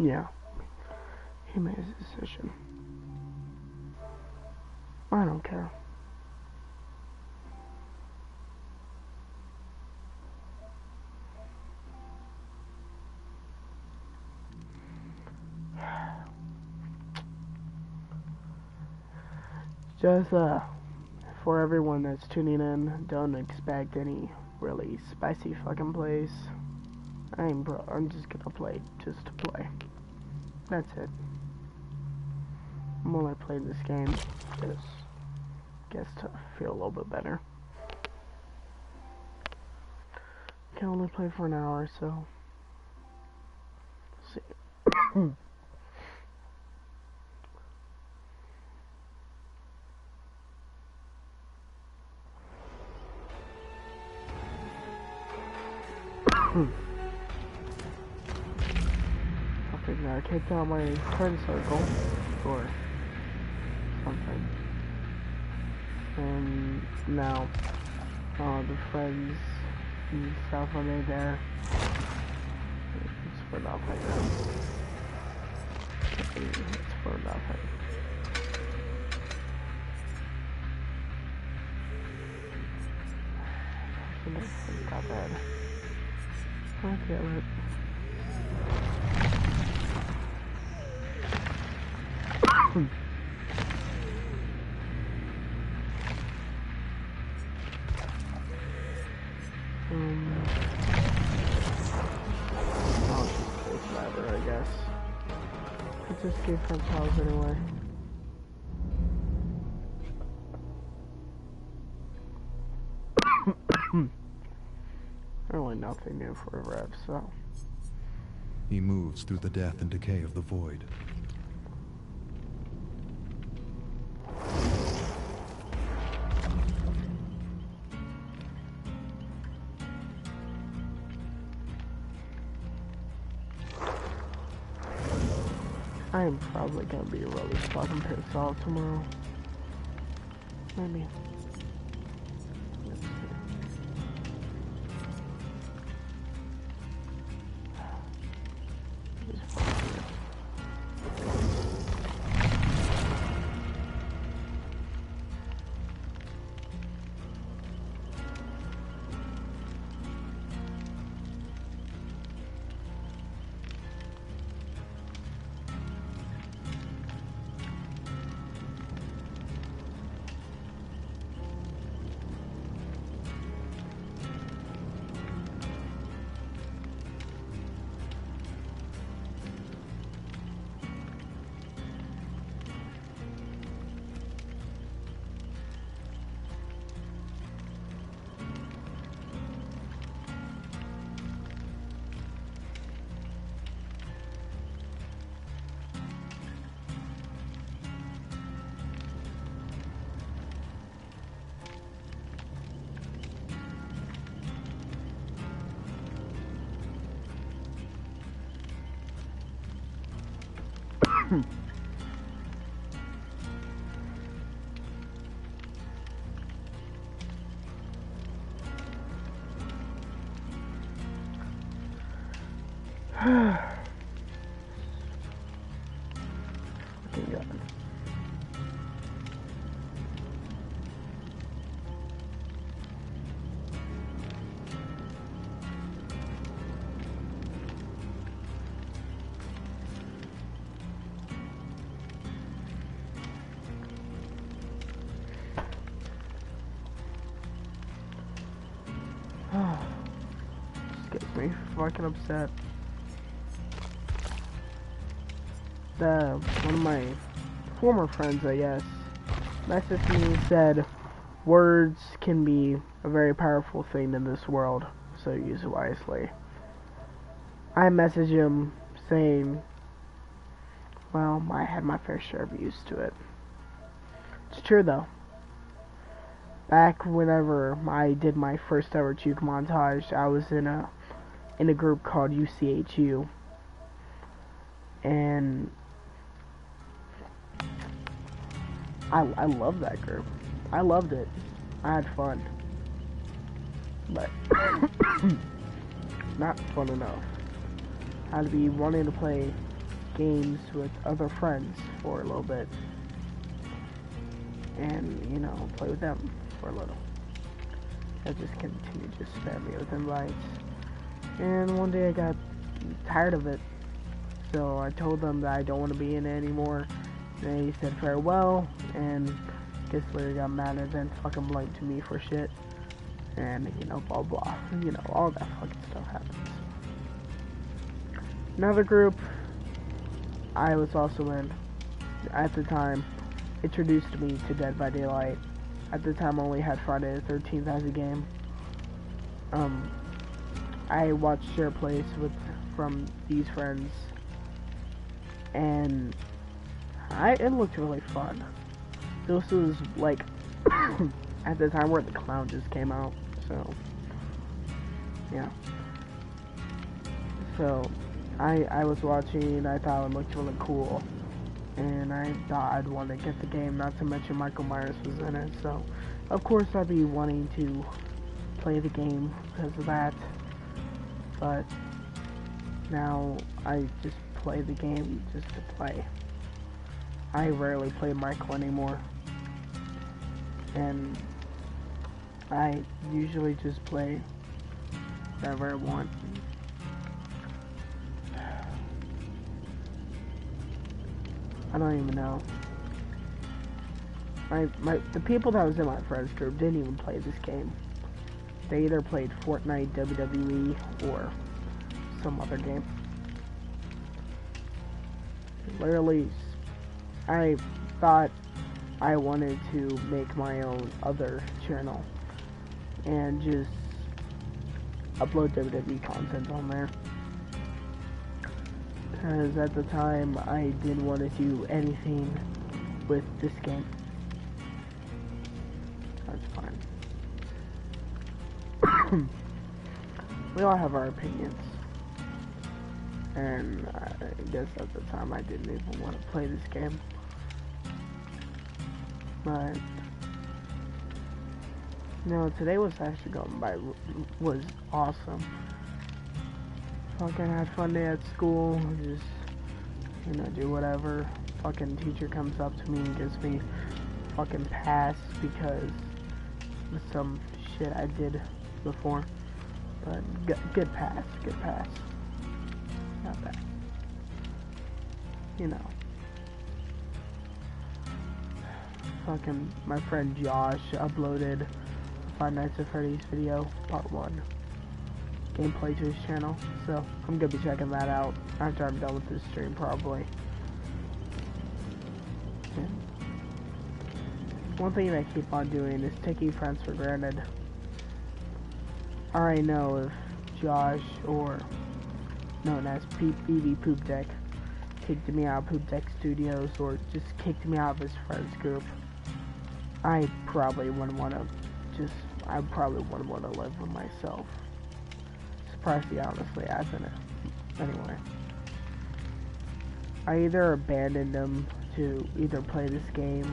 Yeah, he made his decision. I don't care. Just, for everyone that's tuning in, don't expect any really spicy fucking plays. I'm just gonna play just to play. That's it. I'm only playing this game just gets to feel a little bit better. Can only play for an hour, so let's see. I think I kicked out my friend circle or something, and now the friends and stuff are made there. It's for nothing. It's for nothing. It's not bad. I'll get it. I'll just play Survivor, I guess. I just gave friend's house anyway. Really nothing new for a rev, so. He moves through the death and decay of the void. I am probably gonna be really fucking pissed off tomorrow. Maybe. Fucking God. This gets me fucking upset. One of my former friends, I guess, messaged me and said, words can be a very powerful thing in this world, so use it wisely. I messaged him saying, well, I had my fair share of use to it. It's true though. Back whenever I did my first ever juke montage, I was in a group called UCHU, and I loved that group. I loved it. I had fun. But not fun enough. I had to be wanting to play games with other friends for a little bit. And, you know, play with them for a little. They just continued to spam me with invites. And one day I got tired of it. So I told them that I don't want to be in it anymore. They said farewell, and guess later got mad and then fucking blamed to me for shit. And, you know, blah blah. You know, all that fucking stuff happens. Another group I was also in, at the time, introduced me to Dead by Daylight. At the time I only had Friday the 13th as a game. I watched Share Place from these friends, and it looked really fun. This was like at the time where The Clown just came out, so yeah. So I was watching, I thought it looked really cool, and I thought I'd want to get the game, not to mention Michael Myers was in it, so of course I'd be wanting to play the game because of that. But now I just play the game just to play. I rarely play Michael anymore, and I usually just play whatever I want. I don't even know. The people that was in my friends group didn't even play this game. They either played Fortnite, WWE, or some other game. Literally, I thought I wanted to make my own other channel and just upload WWE content on there. Because at the time, I didn't want to do anything with this game. That's fine. We all have our opinions. And I guess at the time I didn't even want to play this game. But, you know, today was actually going by, was awesome. Fucking had fun day at school, just, you know, do whatever. Fucking teacher comes up to me and gives me fucking pass because of some shit I did before. But good pass, not bad. You know. Fucking my friend Josh uploaded Five Nights at Freddy's video, part 1. Gameplay to his channel, so I'm gonna be checking that out after I'm done with this stream, probably. Yeah. One thing that I keep on doing is taking friends for granted. I already know if Josh, or known as BB Poop Deck, kicked me out of Poop Deck Studios, or just kicked me out of his friends group, I probably wouldn't want to live with myself. Surprised he honestly hasn't it. Anyway. I either abandoned him to either play this game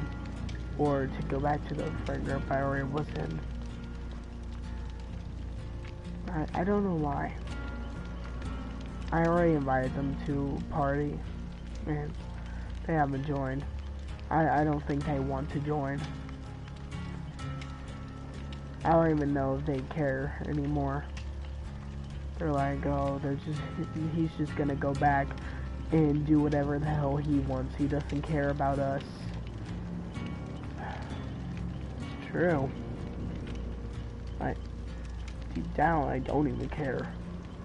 or to go back to the friend group I already was in. I don't know why. I already invited them to a party and they haven't joined. I don't think they want to join. I don't even know if they care anymore. They're like, oh, he's just gonna go back and do whatever the hell he wants. He doesn't care about us. It's true. Deep down, I don't even care.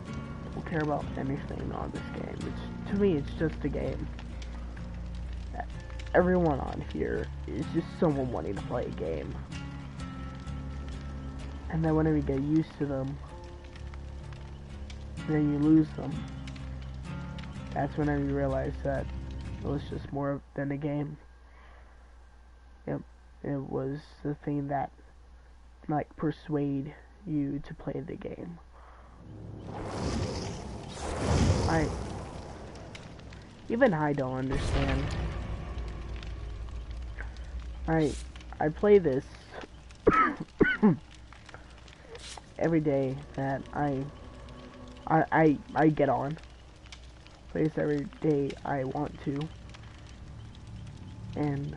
I don't care about anything on this game. To me, it's just a game. Everyone on here is just someone wanting to play a game. And then whenever you get used to them, then you lose them. That's whenever you realize that it was just more than a game. Yep, it was the thing that might persuade you to play the game. Even I don't understand. I play this every day that I get on. plays every day I want to. And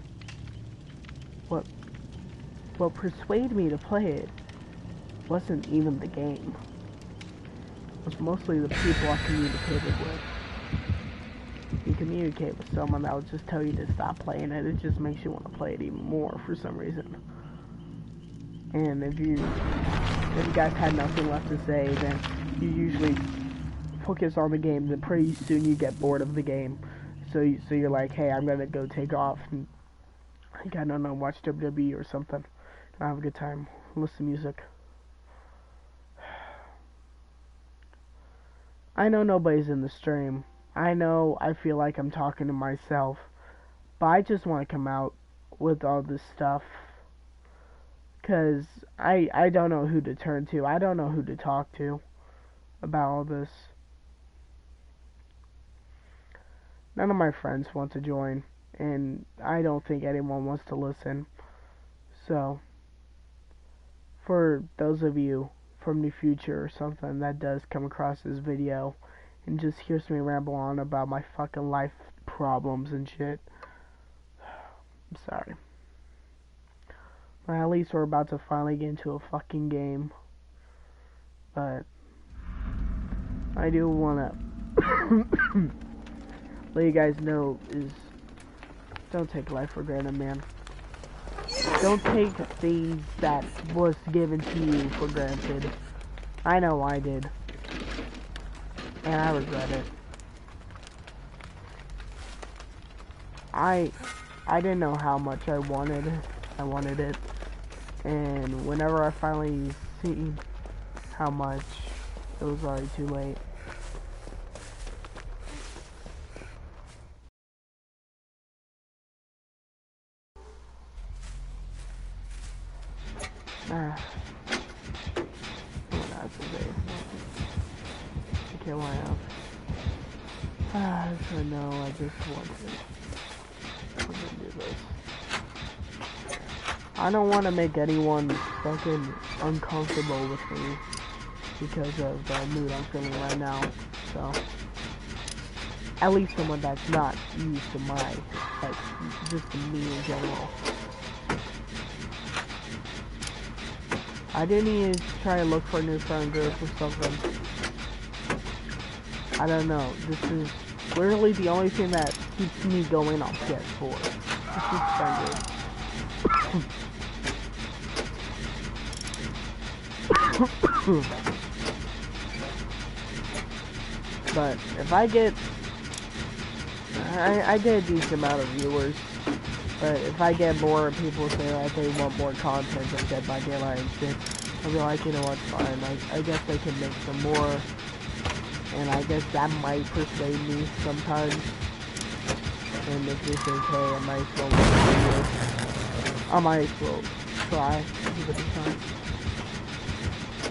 what persuaded me to play it wasn't even the game. It was mostly the people I communicated with. You communicate with someone that will just tell you to stop playing it. It just makes you want to play it even more for some reason. And if you guys had nothing left to say, then you usually focus on the game. Then pretty soon you get bored of the game. So you're like, hey, I'm gonna go take off and, like, I don't know, watch WWE or something. And have a good time. Listen to music. I know nobody's in the stream. I know I feel like I'm talking to myself. But I just want to come out with all this stuff. Because I don't know who to turn to. I don't know who to talk to about all this. None of my friends want to join. And I don't think anyone wants to listen. So, for those of you from the future or something that does come across this video and just hears me ramble on about my fucking life problems and shit, I'm sorry. But at least we're about to finally get into a fucking game. But I do wanna let you guys know is don't take life for granted, man. Don't take things that was given to you for granted. I know I did. And I regret it. I didn't know how much I wanted it. And whenever I finally seen how much, it was already too late. That's okay. Okay, why else? So no, I just want to do this. I don't want to make anyone fucking uncomfortable with me because of the mood I'm feeling right now. So, at least someone that's not used to my, like, just me in general. I didn't even try to look for a new friend group or something. I don't know. This is literally the only thing that keeps me going on PS4. This is friend group. But if I get, I get a decent amount of viewers. But if I get more people say that they want more content than Dead by Daylight and shit, I'll be like, you know what, fine. I guess I can make some more. And I guess that might persuade me sometimes. And if you think, hey, I might as well make videos, I might as well try to give it a try.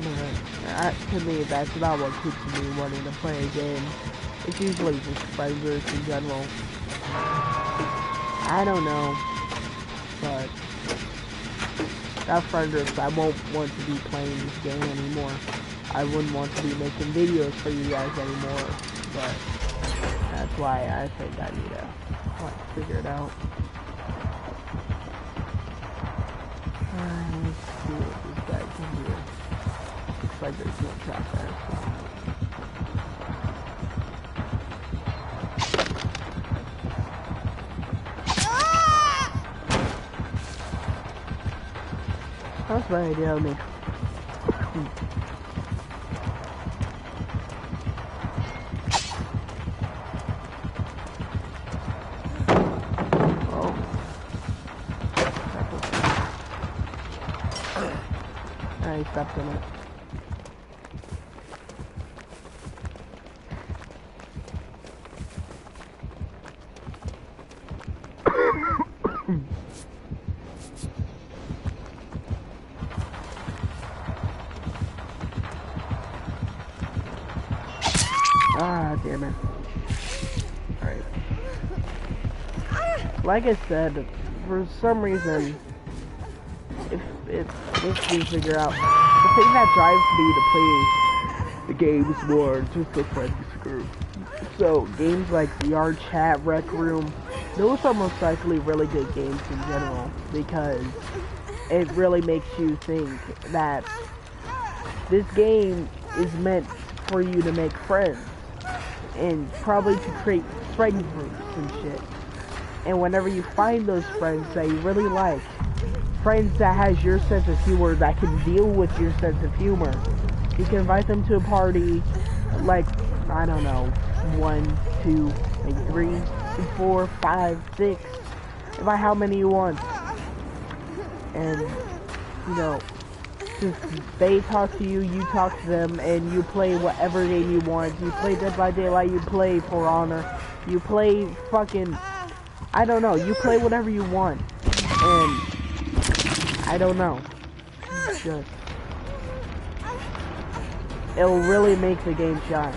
But to me, that's not what keeps me wanting to play a game. It's usually just friend groups in general. I don't know, but that friend groups, I won't want to be playing this game anymore. I wouldn't want to be making videos for you guys anymore, but that's why I think I need to figure it out. Let's see what this guy can do. Looks like there's no trap there, so. That's my idea of me. Oh. I stepped in it. Ah, damn it. Alright. Like I said, for some reason, if we figure out the thing that drives me to play the games more, just the friends group. So games like VR Chat, Rec Room, those are most likely really good games in general because it really makes you think that this game is meant for you to make friends and probably to create friend groups and shit. And whenever you find those friends that you really like, friends that has your sense of humor, that can deal with your sense of humor, you can invite them to a party, like, I don't know, 1, 2, maybe 3, 4, 5, 6, about how many you want. And, you know, just they talk to you, you talk to them, and you play whatever game you want. You play Dead by Daylight, you play For Honor, you play fucking, I don't know, you play whatever you want. And, I don't know. Just, it'll really make the game shine.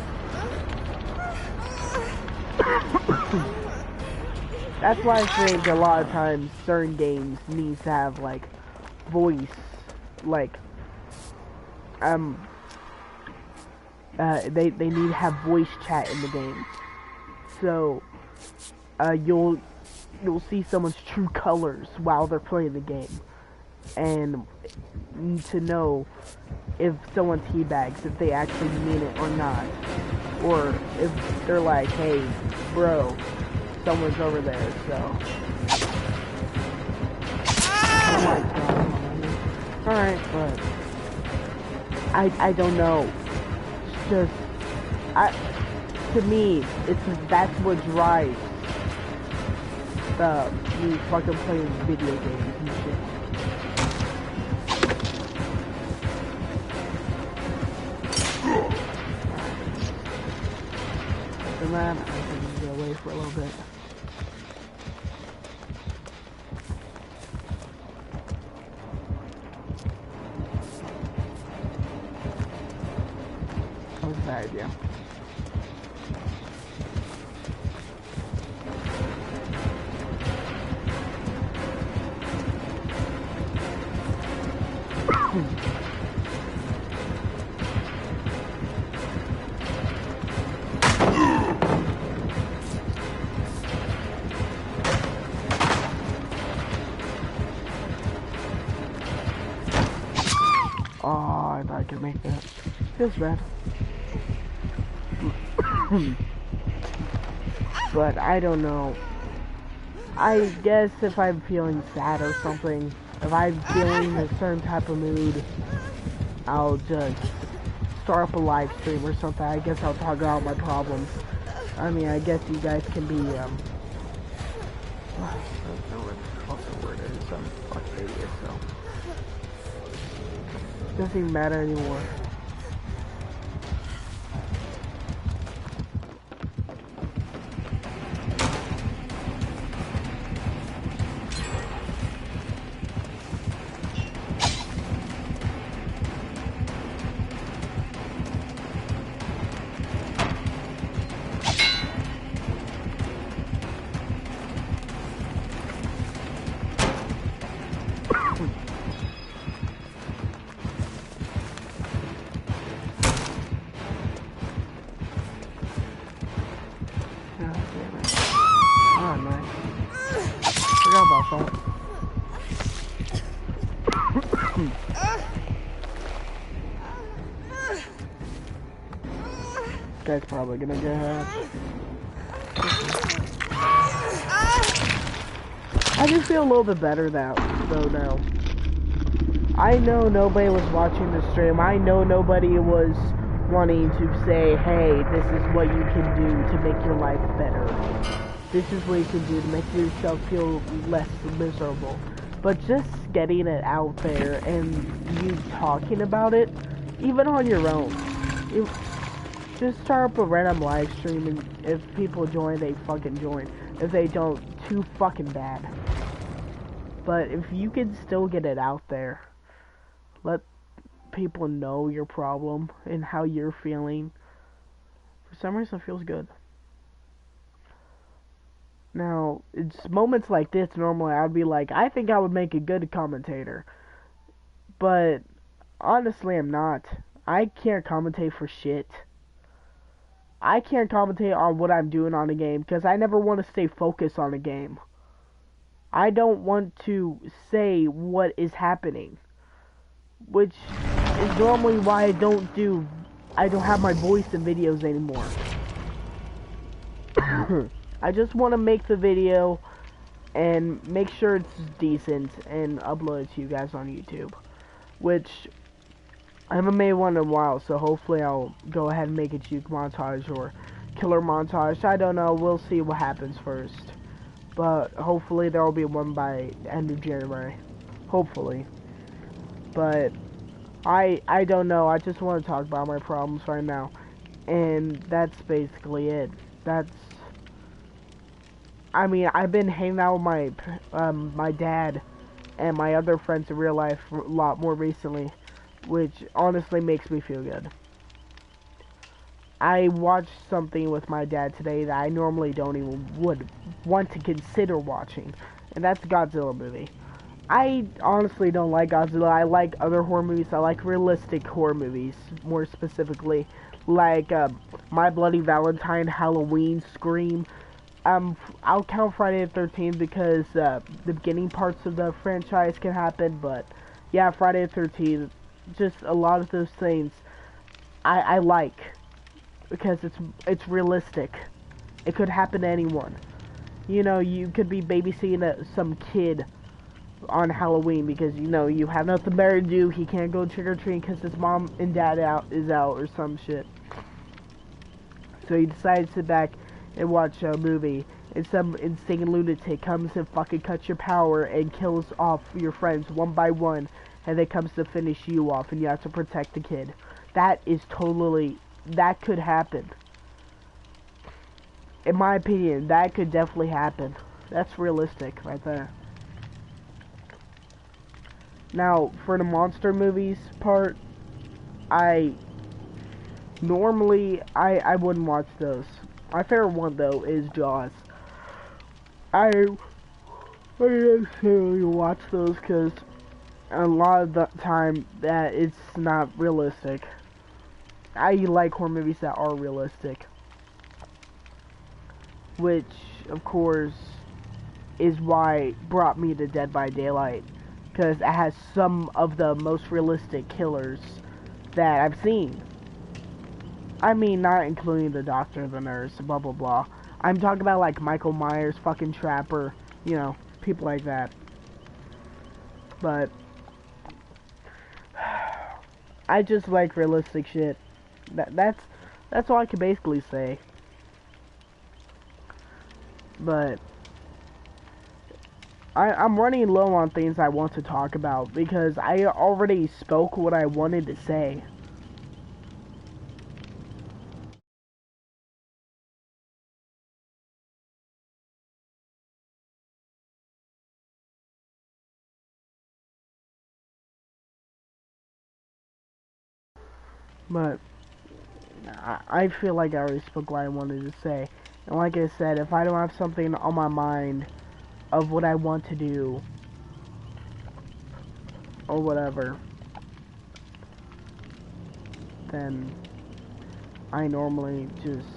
That's why I think a lot of times certain games need to have like voice, like they need to have voice chat in the game. So you'll see someone's true colors while they're playing the game, and to know if someone teabags, if they actually mean it or not, or if they're like, hey, bro, someone's over there, so. Oh my god. Alright, but I don't know. It's just, to me, that's what drives me fucking playing video games and shit. After that, I can get away for a little bit. That was a bad idea. Oh, I thought I could make that. Feels bad. But I don't know. I guess if I'm feeling sad or something, if I'm feeling a certain type of mood, I'll just start up a live stream or something. I guess I'll talk about my problems. I mean, I guess you guys can be, I don't know what the fuck the word is, I'm a fucking idiot, so. Doesn't even matter anymore. This guy's probably gonna get hurt. I do feel a little bit better now, though now. I know nobody was watching the stream. I know nobody was wanting to say, hey, this is what you can do to make your life better. This is what you can do to make yourself feel less miserable. But just getting it out there and you talking about it, even on your own, just start up a random live stream, and if people join, they fucking join. If they don't, too fucking bad. But if you can still get it out there, let people know your problem and how you're feeling, for some reason it feels good. Now, it's moments like this, normally I'd be like, I think I would make a good commentator. But, honestly, I'm not. I can't commentate for shit. I can't commentate on what I'm doing on a game because I never want to stay focused on a game. I don't want to say what is happening, which is normally why I don't have my voice in videos anymore. I just want to make the video and make sure it's decent and upload it to you guys on YouTube, which I haven't made one in a while, so hopefully I'll go ahead and make a juke montage or killer montage. I don't know, we'll see what happens first. But hopefully there will be one by end of January. Hopefully. But I don't know, I just want to talk about my problems right now. And that's basically it. I mean, I've been hanging out with my dad and my other friends in real life a lot more recently, which honestly makes me feel good. I watched something with my dad today that I normally don't even would want to consider watching, and that's Godzilla movie. I honestly don't like Godzilla. I like other horror movies. I like realistic horror movies, more specifically, like My Bloody Valentine, Halloween, Scream. I'll count Friday the 13th because the beginning parts of the franchise can happen, but yeah, Friday the 13th, just a lot of those things I like because it's realistic. It could happen to anyone. You know, you could be babysitting some kid on Halloween because you know you have nothing better to do. He can't go trick or treating because his mom and dad is out or some shit. So you decide to sit back and watch a movie, and some insane lunatic comes and fucking cuts your power and kills off your friends one by one, and then comes to finish you off, and you have to protect the kid. That could happen. In my opinion, that could definitely happen. That's realistic right there. Now, for the monster movies part, I wouldn't watch those. My favorite one though is Jaws. I wouldn't necessarily watch those because a lot of the time that it's not realistic. I like horror movies that are realistic, which of course is why brought me to Dead by Daylight, because it has some of the most realistic killers that I've seen. I mean, not including the doctor, the nurse, blah blah blah. I'm talking about like Michael Myers, fucking Trapper, you know, people like that. But I just like realistic shit. That's all I can basically say. But I'm running low on things I want to talk about because I already spoke what I wanted to say. But I feel like I already spoke what I wanted to say. And like I said, if I don't have something on my mind of what I want to do or whatever, then I normally just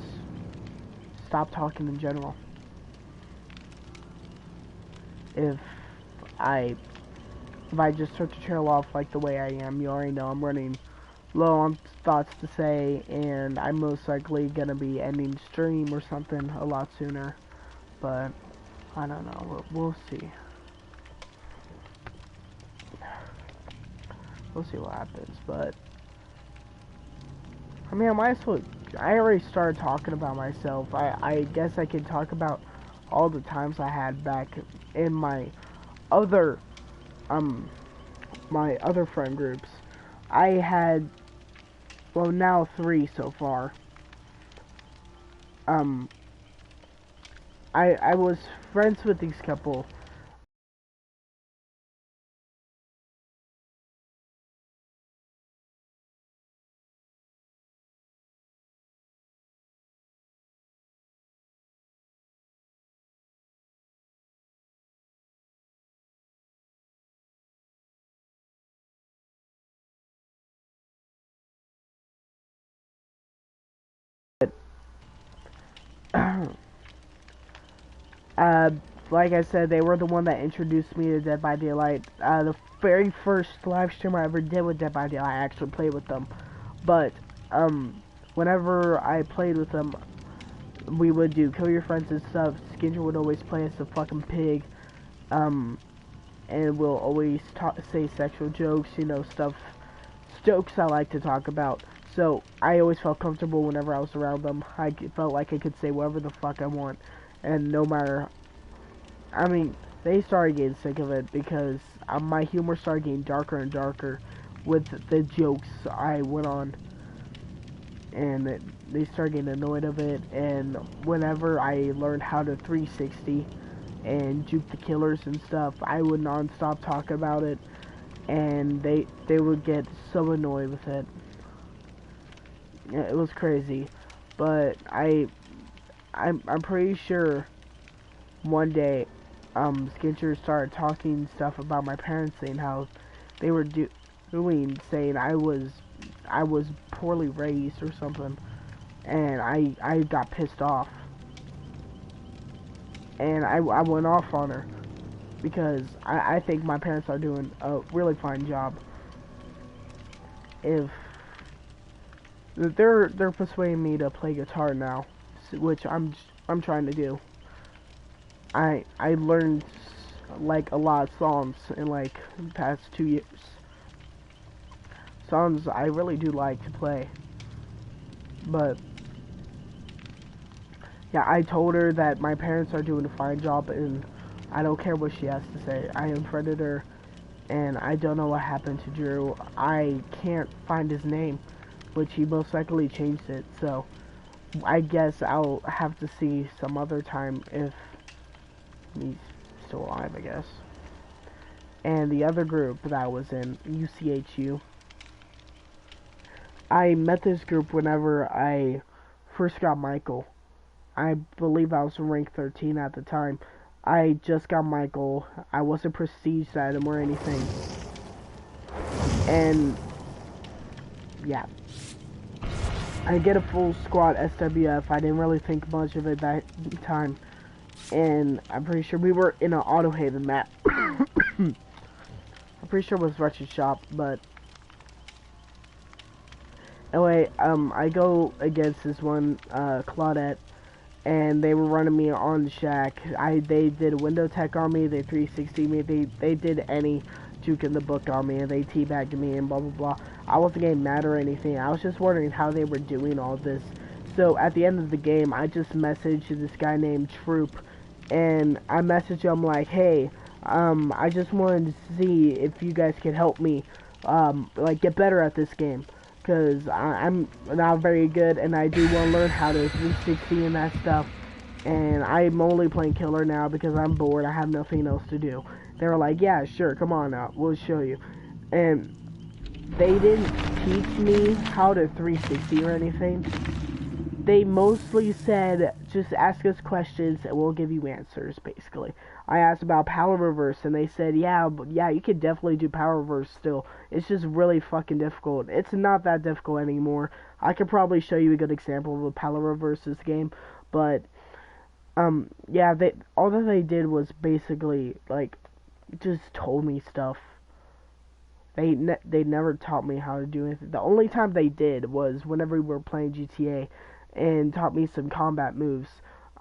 stop talking in general. If I if I just start to trail off like the way I am, you already know I'm running low on thoughts to say, and I'm most likely gonna be ending stream or something a lot sooner. But I don't know. We'll see. We'll see what happens. But I mean, I already started talking about myself. I guess I can talk about all the times I had back in other my other friend groups. I had, well, now 3 so far. Um, I was friends with these couple. uh, like I said, they were the one that introduced me to Dead by Daylight. The very first live stream I ever did with Dead by Daylight, I actually played with them. But, whenever I played with them, we would do Kill Your Friends and stuff. Skincher would always play as the fucking pig. And we'll always say sexual jokes, you know, jokes I like to talk about. So, I always felt comfortable whenever I was around them. I felt like I could say whatever the fuck I want. And no matter, I mean, they started getting sick of it because my humor started getting darker and darker with the jokes I went on. And they started getting annoyed of it. And whenever I learned how to 360 and juke the killers and stuff, I would non-stop talk about it. And they would get so annoyed with it. Yeah, it was crazy. But I'm pretty sure one day Skincher started talking stuff about my parents, saying how they were doing, saying I was poorly raised or something, and I got pissed off, and I went off on her because I think my parents are doing a really fine job. If they're persuading me to play guitar now, which I'm trying to do. I learned like a lot of songs in like the past 2 years. Songs I really do like to play. But yeah, I told her that my parents are doing a fine job and I don't care what she has to say. I unfriended her and I don't know what happened to Drew. I can't find his name, which he most likely changed it, so I guess I'll have to see some other time if he's still alive, I guess. And the other group that I was in, UCHU, I met this group whenever I first got Michael. I believe I was in rank 13 at the time. I just got Michael. I wasn't prestiged at him or anything. And yeah, I get a full squad SWF. I didn't really think much of it that time. And I'm pretty sure we were in an Auto Haven map. I'm pretty sure it was Wretched Shop, but anyway, I go against this one, Claudette, and they were running me on the shack. They did a window tech on me, they 360 me, they did any juke in the book on me, and they teabagged me and blah blah blah. I wasn't getting mad or anything. I was just wondering how they were doing all this. So at the end of the game, I just messaged this guy named Troop, and I messaged him like, hey, I just wanted to see if you guys could help me, like, get better at this game, because I'm not very good, and I do want to learn how to 360 and that stuff, and I'm only playing Killer now because I'm bored, I have nothing else to do. They were like, yeah, sure, come on out, we'll show you. And they didn't teach me how to 360 or anything. They mostly said, just ask us questions and we'll give you answers, basically. I asked about power reverse and they said, yeah, you could definitely do power reverse still. It's just really fucking difficult. It's not that difficult anymore. I could probably show you a good example of a power reverse this game, but, yeah, all that they did was basically, like, just told me stuff. They never taught me how to do anything. The only time they did was whenever we were playing GTA and taught me some combat moves.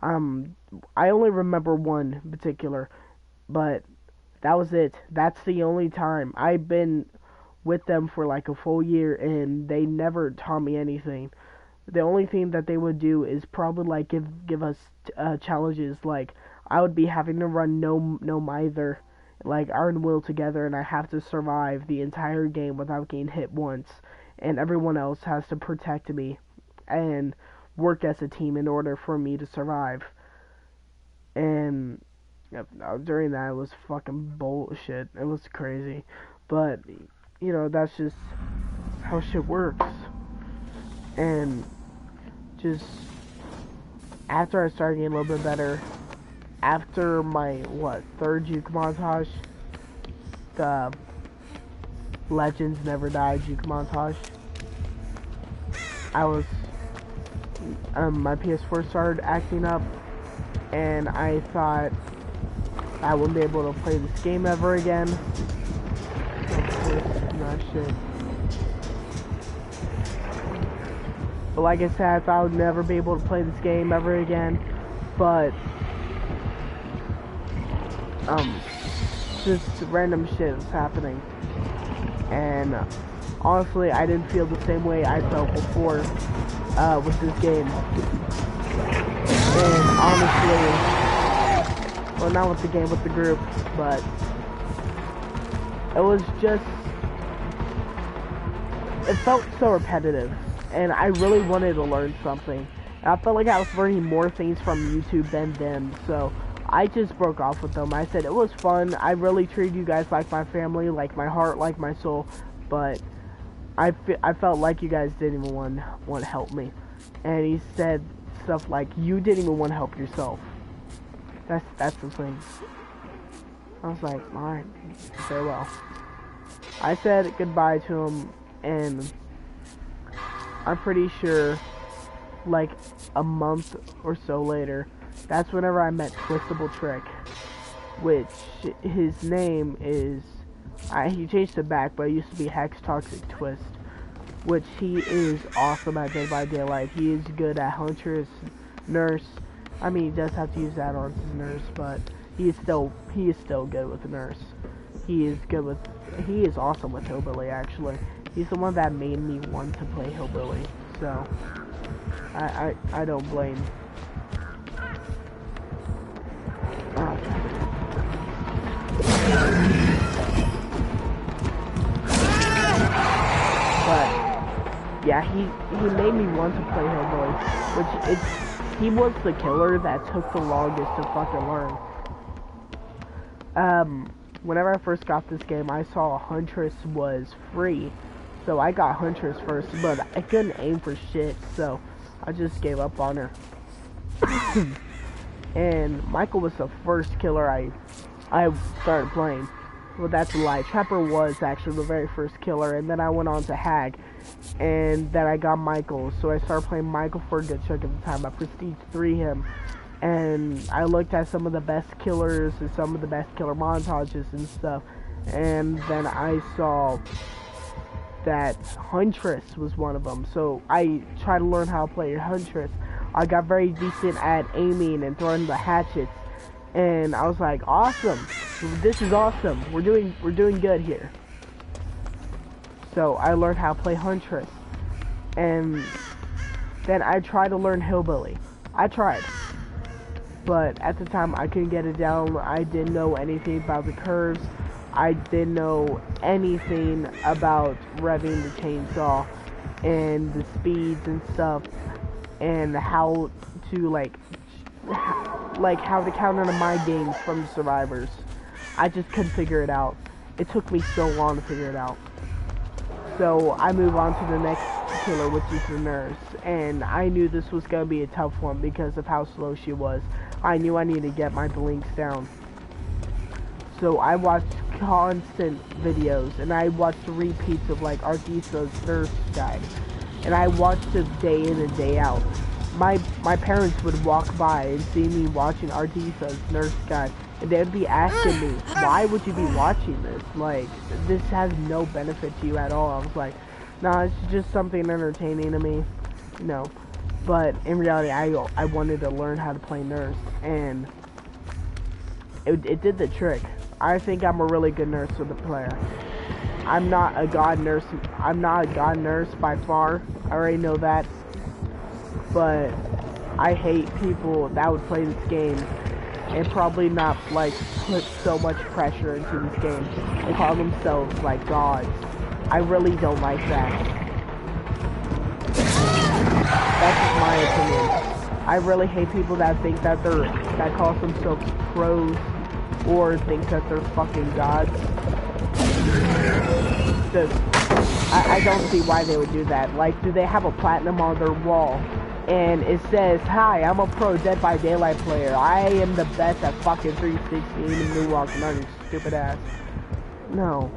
I only remember one in particular, but that was it. That's the only time. I've been with them for like a full year and they never taught me anything. The only thing that they would do is probably like give us challenges. Like I would be having to run no mither, like Iron Will together, and I have to survive the entire game without getting hit once, and everyone else has to protect me and work as a team in order for me to survive. And during that, it was fucking bullshit. It was crazy, but you know, that's just how shit works. And just after I started getting a little bit better, after my third juke montage, the Legends Never Die juke montage, I was my PS4 started acting up, and I thought I wouldn't be able to play this game ever again. Of course, not shit. But like I said, I thought I would never be able to play this game ever again. But just random shit was happening, and honestly, I didn't feel the same way I felt before with this game. And honestly, well, not with the game, with the group, but it was just, it felt so repetitive, and I really wanted to learn something. And I felt like I was learning more things from YouTube than them, so I just broke off with them. I said it was fun. I really treated you guys like my family, like my heart, like my soul, but I felt like you guys didn't even want to help me. And he said stuff like, you didn't even want to help yourself. That's the thing. I was like, alright, very well. I said goodbye to him, and I'm pretty sure like a month or so later, that's whenever I met Twistable Trick, which his name is, he changed it back, but it used to be Hex Toxic Twist, which he is awesome at Dead by Daylight. He is good at Huntress, Nurse. I mean, he does have to use add-ons as Nurse, but he is still good with the Nurse. He is awesome with Hillbilly, actually. He's the one that made me want to play Hillbilly, so I don't blame. But yeah, he made me want to play Hillbilly, which he was the killer that took the longest to fucking learn. Whenever I first got this game, I saw Huntress was free, so I got Huntress first, but I couldn't aim for shit, so I just gave up on her. And Michael was the first killer I started playing. Well, that's a lie. Trapper was actually the very first killer, and then I went on to Hag, and then I got Michael, so I started playing Michael for a good chunk of the time. I Prestige 3 him, and I looked at some of the best killers and some of the best killer montages and stuff, and then I saw that Huntress was one of them, so I tried to learn how to play Huntress. I got very decent at aiming and throwing the hatchets, and I was like, awesome, this is awesome, we're doing good here. So I learned how to play Huntress, and then I tried to learn Hillbilly. I tried, but at the time I couldn't get it down. I didn't know anything about the curves. I didn't know anything about revving the chainsaw and the speeds and stuff, and how to like how to counter the mind games from the survivors. I just couldn't figure it out. It took me so long to figure it out. So I move on to the next killer, which is the Nurse, and I knew this was gonna be a tough one because of how slow she was. I knew I needed to get my blinks down. So I watched constant videos, and I watched repeats of like Artisa's Nurse guide, and I watched it day in and day out. My parents would walk by and see me watching Artisa's Nurse guide, and they'd be asking me, why would you be watching this? Like, this has no benefit to you at all. I was like, nah, it's just something entertaining to me. No. But in reality, I wanted to learn how to play Nurse, and it did the trick. I think I'm a really good Nurse with a player. I'm not a god nurse. I'm not a god nurse by far. I already know that. But I hate people that would play this game and probably not like put so much pressure into this game and call themselves like gods. I really don't like that. That's just my opinion. I really hate people that think that that call themselves pros or think that they're fucking gods. I don't see why they would do that. Like, do they have a platinum on their wall and it says, "Hi, I'm a pro Dead by Daylight player. I am the best at fucking 316 and moonwalking on your stupid ass." No,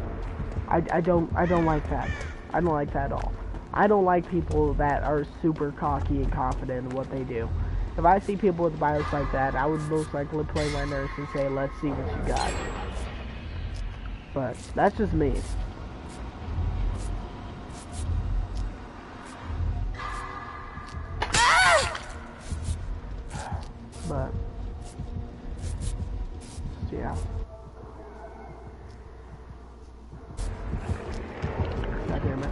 I don't like that. I don't like that at all. I don't like people that are super cocky and confident in what they do. If I see people with bios like that, I would most likely play my nurse and say, let's see what you got. But that's just me. But yeah. God damn it.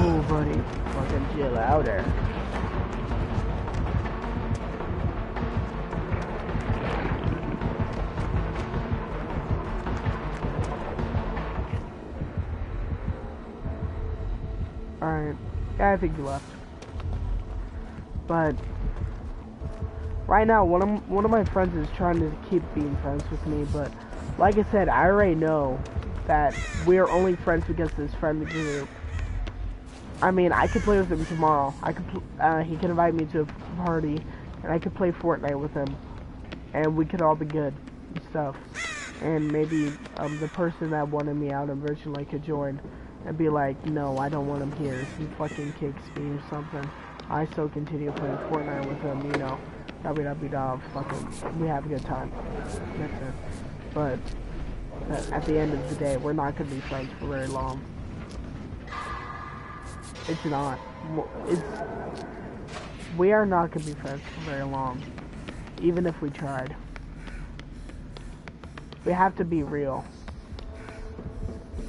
Oh, buddy. Fucking chill out there. Alright. Yeah, I think you left. But right now, one of my friends is trying to keep being friends with me, but like I said, I already know that we're only friends because this friendly group. I mean, I could play with him tomorrow. He could invite me to a party, and I could play Fortnite with him, and we could all be good and stuff. And maybe the person that wanted me out originally could join and be like, no, I don't want him here. He fucking kicks me or something. I still continue playing Fortnite with him, you know. Dub, fucking, we have a good time. That's it. But at the end of the day, we're not gonna be friends for very long. It's not. We are not gonna be friends for very long, even if we tried. We have to be real.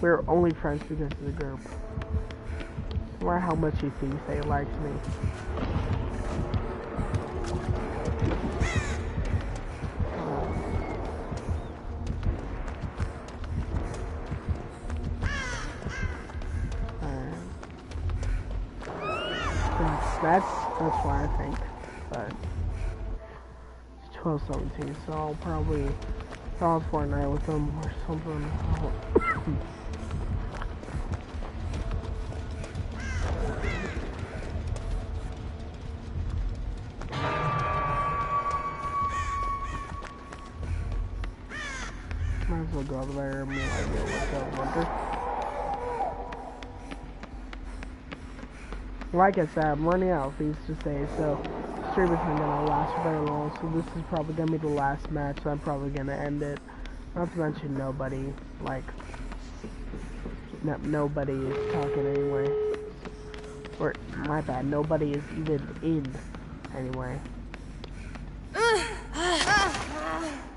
We're only friends because of the group. No matter how much he thinks that he likes me. That's why I think. But it's 12:17, so I'll probably go on Fortnite with them or something. Might as well go over there and be like, yo, what's up, Winter? Like I said, I'm running out of things to say, so the stream isn't gonna last very long, so this is probably gonna be the last match, so I'm probably gonna end it. Not to mention nobody, like, nobody is talking anyway. Or, my bad, nobody is even in anyway. I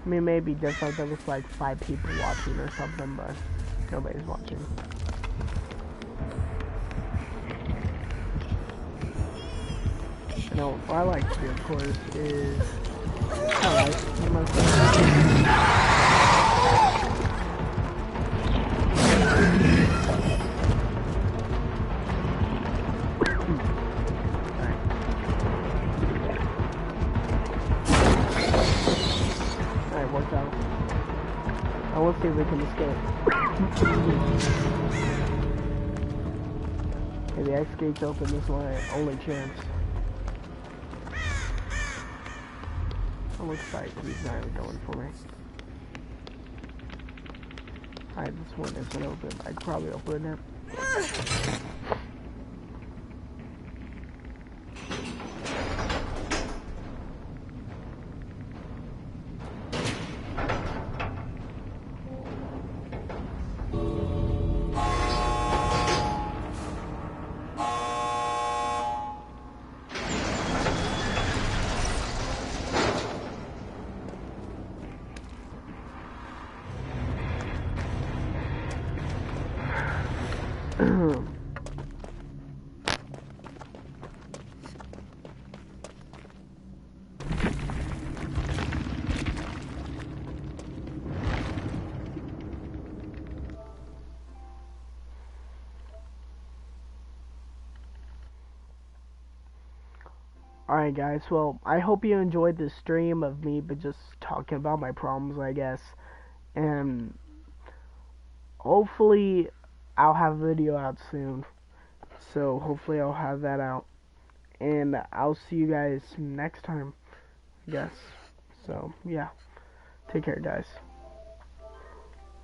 mean, maybe just like there was like 5 people watching or something, but nobody's watching. You know, what I like to do, of course, is Alright, worked out. Now let's see if we can escape. Okay, the X gate's open, this is my only chance. It looks like he's not even going for me. Alright, this one isn't open. I could probably open it. Alright guys, well, I hope you enjoyed this stream of me but just talking about my problems, I guess. And hopefully I'll have a video out soon. So hopefully I'll have that out. and I'll see you guys next time, I guess. So, yeah. Take care, guys.